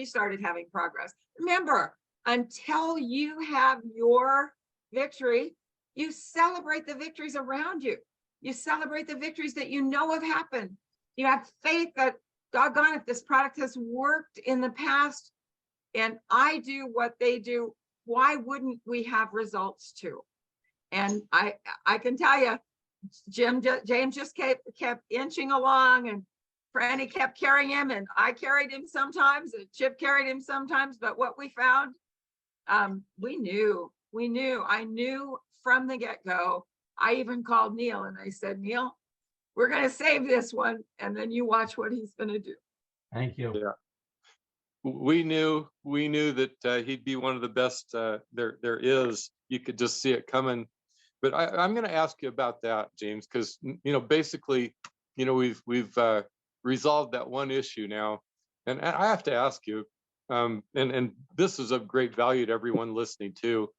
started having progress. Remember, until you have your victory, you celebrate the victories around you. You celebrate the victories that you know have happened. You have faith that, doggone it, this product has worked in the past, and I do what they do. Why wouldn't we have results too? And I can tell you, James just kept inching along, and Franny kept carrying him, and I carried him sometimes, and Chip carried him sometimes. But what we found, I knew from the get-go. I even called Neil and I said, Neil, we're going to save this one, and then you watch what he's going to do. Thank you. Yeah. We knew that he'd be one of the best there is. You could just see it coming. But I'm going to ask you about that, James, because basically, we've resolved that one issue now, and I have to ask you, and this is of great value to everyone listening too.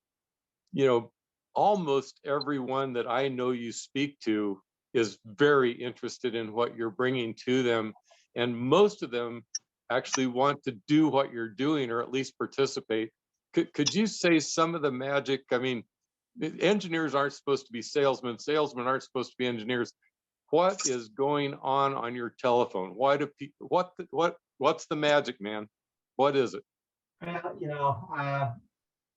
Almost everyone that I know you speak to is very interested in what you're bringing to them, and most of them actually want to do what you're doing, or at least participate. Could you say some of the magic? I mean, engineers aren't supposed to be salesmen. Salesmen aren't supposed to be engineers. What is going on your telephone? Why do people? What's the magic, man? What is it? Well,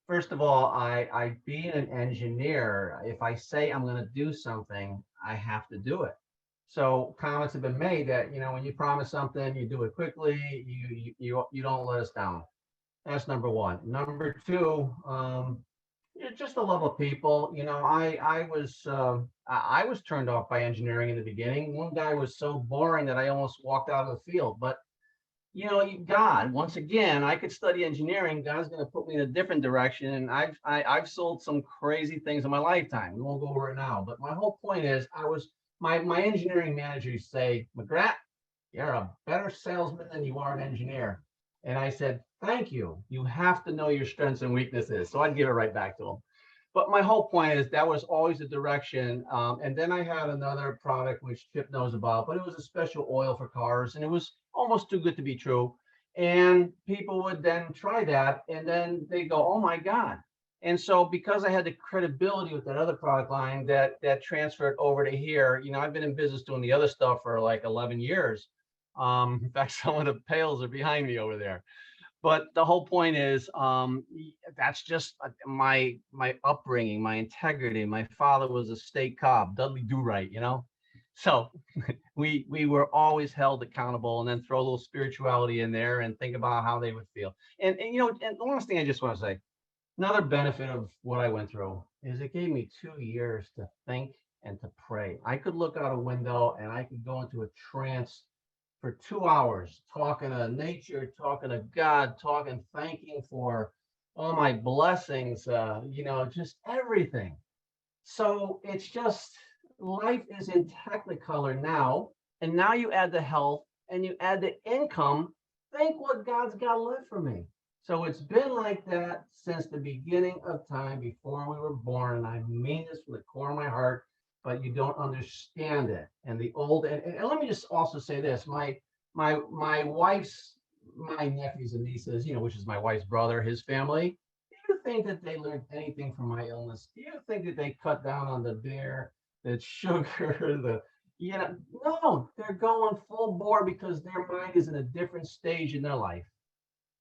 first of all, I being an engineer, if I say I'm going to do something, I have to do it. So comments have been made that when you promise something, you do it quickly. You don't let us down. That's number one. Number two, just the love of people. I was turned off by engineering in the beginning. One guy was so boring that I almost walked out of the field. But God, once again, I could study engineering. God's going to put me in a different direction, and I've sold some crazy things in my lifetime. We won't go over it now. But my whole point is, my engineering manager used to say, McGrath, you're a better salesman than you are an engineer. And I said, thank you. You have to know your strengths and weaknesses. So I'd give it right back to him. But my whole point is that was always the direction. And then I had another product which Chip knows about, but it was a special oil for cars, and it was almost too good to be true. And people would then try that, and then they go, "Oh my God!" And so because I had the credibility with that other product line, that transferred over to here. You know, I've been in business doing the other stuff for like 11 years. In fact, some of the pails are behind me over there. But the whole point is, that's just my upbringing, my integrity. My father was a state cop, Dudley Do Right, you know. So we were always held accountable, and then throw a little spirituality in there and think about how they would feel. And you know, and the last thing I just want to say, another benefit of what I went through is it gave me 2 years to think and to pray. I could look out a window and I could go into a trance for 2 hours, talking to nature, talking to God, talking, thanking for all my blessings, you know, just everything. So it's just, life is in technicolor now. And now you add the health and you add the income. Think what God's got left for me. So it's been like that since the beginning of time, before we were born. And I mean this from the core of my heart, but you don't understand it. And the old, and let me just also say this, my wife's, my nephews and nieces, you know, which is my wife's brother, his family, do you think that they learned anything from my illness? Do you think that they cut down on the beer, the sugar, the, you know, no, they're going full bore because their mind is in a different stage in their life.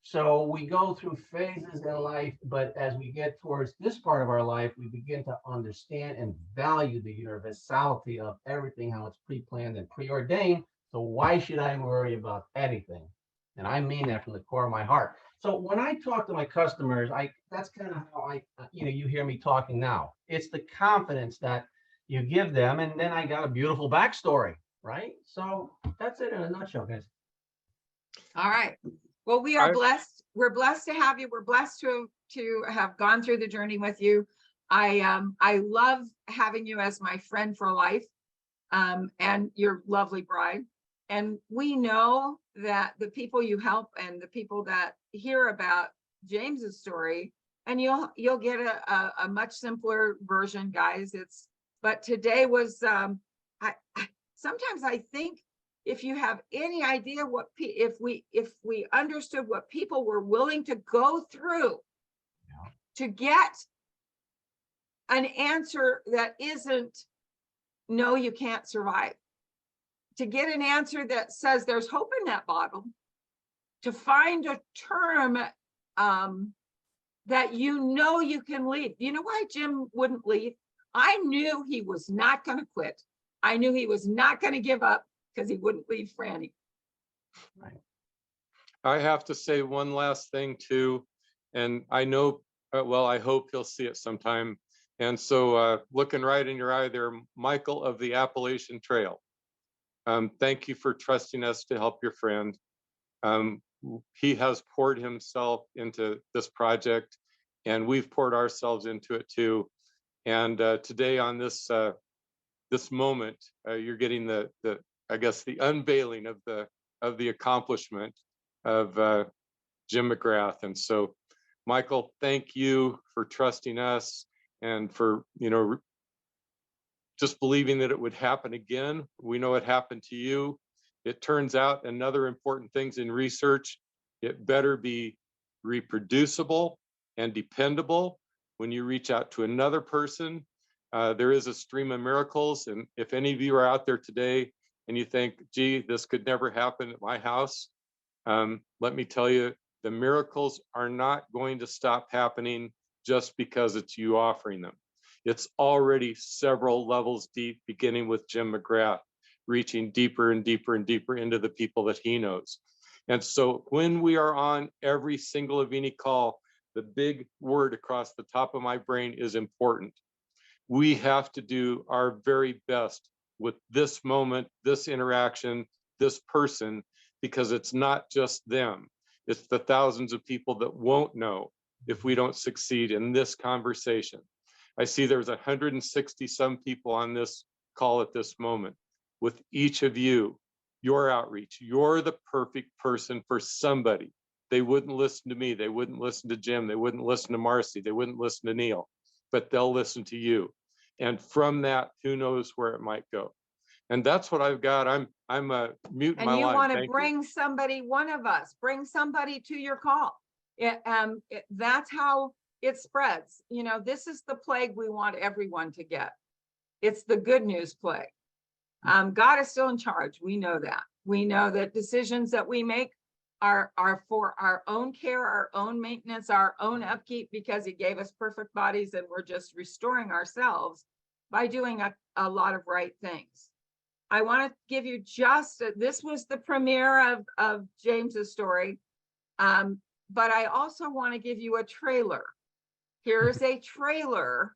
So we go through phases in life, but as we get towards this part of our life, we begin to understand and value the universality of everything, how it's pre-planned and preordained. So why should I worry about anything? And I mean that from the core of my heart. So when I talk to my customers, that's kind of how you know, you hear me talking now. It's the confidence that you give them, and then I got a beautiful backstory, right? So that's it in a nutshell, guys. All right. Well, we are blessed. We're blessed to have you. We're blessed to have gone through the journey with you. I love having you as my friend for life, and your lovely bride. And we know that the people you help and the people that hear about James's story, and you'll get a much simpler version, guys. But today was, sometimes I think, if you have any idea if we understood what people were willing to go through to get an answer that isn't, no, you can't survive, to get an answer that says there's hope in that bottle, to find a term that you can leave. You know why Jim wouldn't leave? I knew he was not going to quit. I knew he was not going to give up, because he wouldn't leave Franny. Right. I have to say one last thing too, and I know, well, I hope he'll see it sometime. And so looking right in your eye there, Michael of the Appalachian Trail. Thank you for trusting us to help your friend. He has poured himself into this project, and we've poured ourselves into it too. And today on this this moment, you're getting the I guess the unveiling of the accomplishment of Jim McGrath. And so, Michael, thank you for trusting us and for, you know, just believing that it would happen again. We know it happened to you. It turns out another important things in research, it better be reproducible and dependable. When you reach out to another person, there is a stream of miracles. And if any of you are out there today and you think, gee, this could never happen at my house, let me tell you, the miracles are not going to stop happening just because it's you offering them. It's already several levels deep, beginning with Jim McGrath, reaching deeper and deeper and deeper into the people that he knows. And so when we are on every single Avini call, the big word across the top of my brain is important. We have to do our very best with this moment, this interaction, this person, because it's not just them. It's the thousands of people that won't know if we don't succeed in this conversation. I see there's 160 some people on this call at this moment. With each of you, your outreach, you're the perfect person for somebody. They wouldn't listen to me. They wouldn't listen to Jim. They wouldn't listen to Marcy. They wouldn't listen to Neil. but they'll listen to you. And from that, who knows where it might go. And that's what I've got. I'm muting my And you line. want to Thank you. bring somebody, one of us, bring somebody to your call. That's how it spreads. You know, this is the plague we want everyone to get. It's the good news plague. God is still in charge. We know that. We know that decisions that we make are for our own care, our own maintenance, our own upkeep, because he gave us perfect bodies and we're just restoring ourselves by doing a lot of right things. I want to give you this was the premiere of James's story. But I also want to give you a trailer. Here's a trailer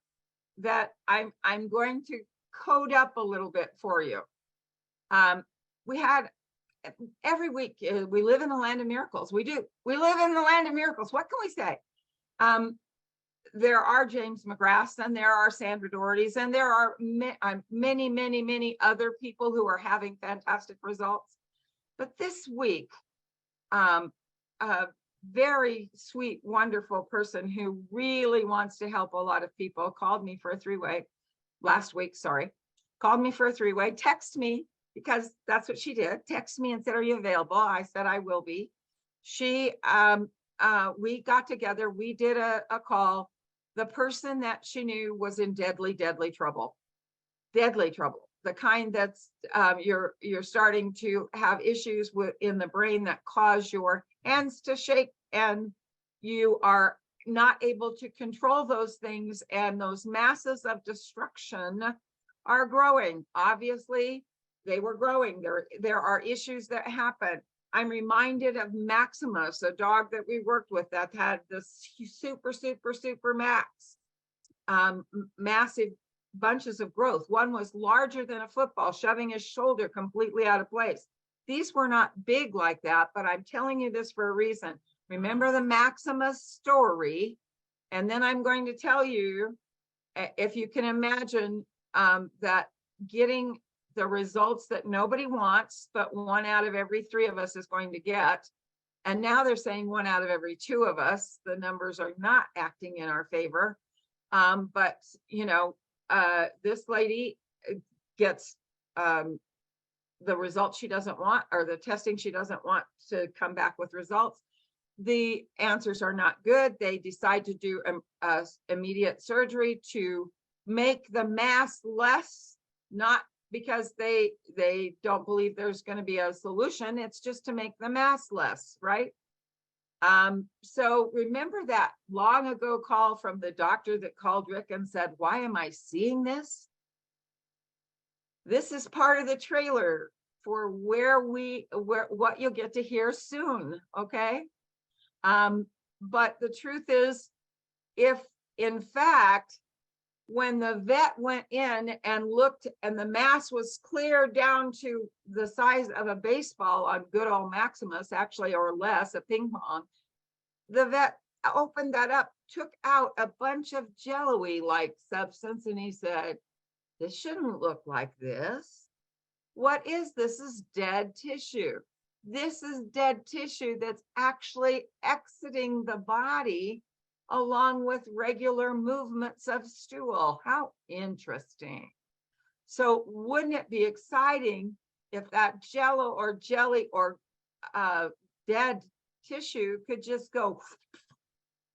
that I'm going to code up a little bit for you. We had every week, we live in the land of miracles. We do. We live in the land of miracles. What can we say? There are James McGrath's, and there are Sandra Doherty's, and there are many, many, many other people who are having fantastic results. But this week, a very sweet, wonderful person who really wants to help a lot of people called me for a three-way last week. Called me for a three-way, text me, because that's what she did. Text me and said, "Are you available?" I said, "I will be." We got together, we did a call. The person that she knew was in deadly, deadly trouble. Deadly trouble. The kind that's you're starting to have issues in the brain that cause your hands to shake, and you are not able to control those things, and those masses of destruction are growing. Obviously, they were growing. There are issues that happen. I'm reminded of Maximus, a dog that we worked with that had this super, super, super max, massive bunches of growth. One was larger than a football, shoving his shoulder completely out of place. These were not big like that, but I'm telling you this for a reason. Remember the Maximus story, and then I'm going to tell you, if you can imagine that getting the results that nobody wants, but 1 out of every 3 of us is going to get. And now they're saying 1 out of every 2 of us, the numbers are not acting in our favor. But, you know, this lady gets the results she doesn't want, or the testing she doesn't want to come back with results. The answers are not good. They decide to do immediate surgery to make the mass less, not because they don't believe there's going to be a solution. It's just to make the mass less, right? So remember that long ago call from the doctor that called Rick and said, "Why am I seeing this?" This is part of the trailer for what you'll get to hear soon, okay? But the truth is, if in fact, when the vet went in and looked and the mass was clear down to the size of a baseball on good old Maximus, actually, or less, a ping pong, the vet opened that up, took out a bunch of jello-y like substance, and he said, "This shouldn't look like this. What is this? This is dead tissue. This is dead tissue that's actually exiting the body along with regular movements of stool." How interesting. So wouldn't it be exciting if that jello or jelly or dead tissue could just go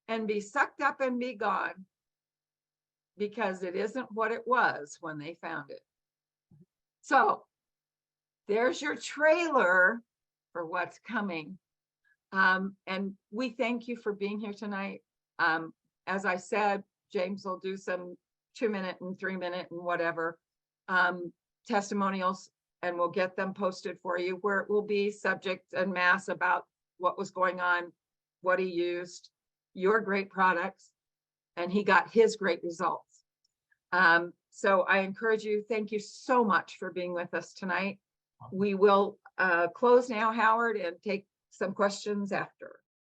and be sucked up and be gone, because it isn't what it was when they found it. So there's your trailer for what's coming. And we thank you for being here tonight. As I said, James will do some 2-minute and 3-minute and whatever testimonials, and we'll get them posted for you, where it will be subject and mass about what was going on, what he used, your great products, and he got his great results. So I encourage you, thank you so much for being with us tonight. We will close now, Howard, and take some questions after.